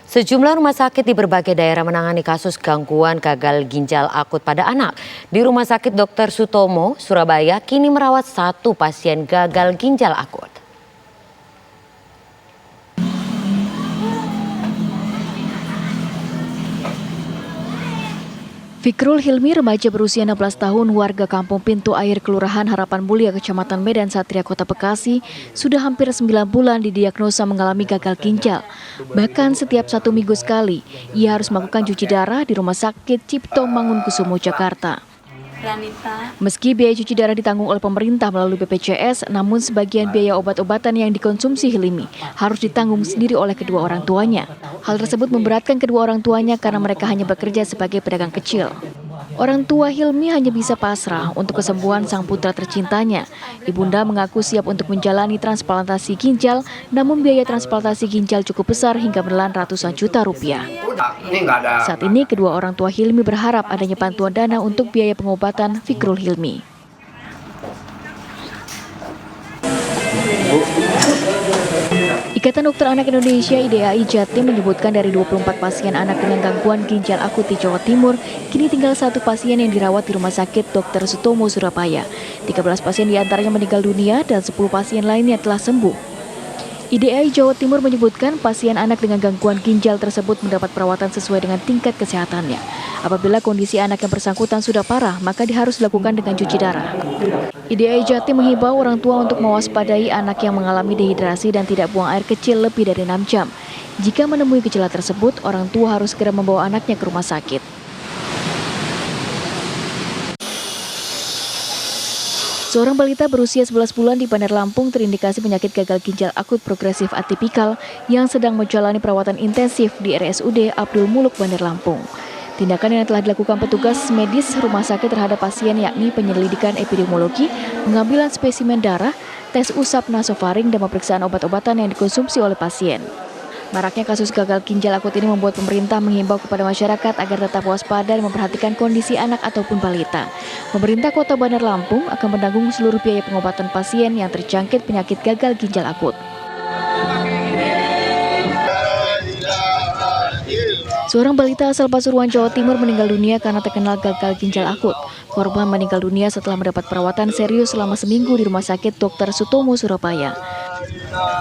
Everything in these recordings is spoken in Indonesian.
Sejumlah rumah sakit di berbagai daerah menangani kasus gangguan gagal ginjal akut pada anak. Di Rumah Sakit Dr. Sutomo, Surabaya, kini merawat satu pasien gagal ginjal akut. Fikrul Hilmi, remaja berusia 16 tahun, warga Kampung Pintu Air, Kelurahan Harapan Mulia, Kecamatan Medan Satria, Kota Bekasi, sudah hampir 9 bulan didiagnosa mengalami gagal ginjal. Bahkan setiap 1 minggu sekali, ia harus melakukan cuci darah di Rumah Sakit Cipto Mangunkusumo, Jakarta. Meski biaya cuci darah ditanggung oleh pemerintah melalui BPJS, namun sebagian biaya obat-obatan yang dikonsumsi Hilmi harus ditanggung sendiri oleh kedua orang tuanya. Hal tersebut memberatkan kedua orang tuanya karena mereka hanya bekerja sebagai pedagang kecil. Orang tua Hilmi hanya bisa pasrah untuk kesembuhan sang putra tercintanya. Ibunda mengaku siap untuk menjalani transplantasi ginjal, namun biaya transplantasi ginjal cukup besar hingga menelan ratusan juta rupiah. Saat ini kedua orang tua Hilmi berharap adanya bantuan dana untuk biaya pengobatan Fikrul Hilmi. Ikatan Dokter Anak Indonesia (IDAI) Jatim menyebutkan dari 24 pasien anak dengan gangguan ginjal akut di Jawa Timur, kini tinggal 1 pasien yang dirawat di Rumah Sakit Dr. Sutomo, Surabaya. 13 pasien diantaranya meninggal dunia dan 10 pasien lainnya telah sembuh. IDAI Jawa Timur menyebutkan pasien anak dengan gangguan ginjal tersebut mendapat perawatan sesuai dengan tingkat kesehatannya. Apabila kondisi anak yang bersangkutan sudah parah, maka harus dilakukan dengan cuci darah. IDAI Jatim menghimbau orang tua untuk mewaspadai anak yang mengalami dehidrasi dan tidak buang air kecil lebih dari 6 jam. Jika menemui gejala tersebut, orang tua harus segera membawa anaknya ke rumah sakit. Seorang balita berusia 11 bulan di Bandar Lampung terindikasi penyakit gagal ginjal akut progresif atipikal yang sedang menjalani perawatan intensif di RSUD Abdul Muluk, Bandar Lampung. Tindakan yang telah dilakukan petugas medis rumah sakit terhadap pasien yakni penyelidikan epidemiologi, pengambilan spesimen darah, tes usap nasofaring, dan pemeriksaan obat-obatan yang dikonsumsi oleh pasien. Maraknya kasus gagal ginjal akut ini membuat pemerintah menghimbau kepada masyarakat agar tetap waspada dan memperhatikan kondisi anak ataupun balita. Pemerintah Kota Bandar Lampung akan menanggung seluruh biaya pengobatan pasien yang terjangkit penyakit gagal ginjal akut. Seorang balita asal Pasuruan, Jawa Timur meninggal dunia karena terkena gagal ginjal akut. Korban meninggal dunia setelah mendapat perawatan serius selama seminggu di Rumah Sakit Dr. Sutomo, Surabaya.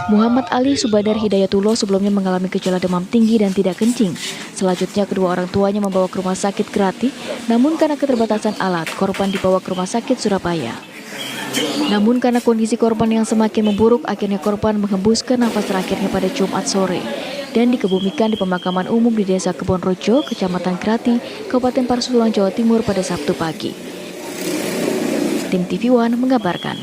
Muhammad Ali Subadar Hidayatullah sebelumnya mengalami gejala demam tinggi dan tidak kencing. Selanjutnya kedua orang tuanya membawa ke Rumah Sakit Grati, namun karena keterbatasan alat, korban dibawa ke Rumah Sakit Surabaya. Namun karena kondisi korban yang semakin memburuk, akhirnya korban menghembuskan nafas terakhirnya pada Jumat sore dan dikebumikan di pemakaman umum di Desa Kebonrojo, Kecamatan Grati, Kabupaten Pasuruan, Jawa Timur pada Sabtu pagi. Tim TV One mengabarkan.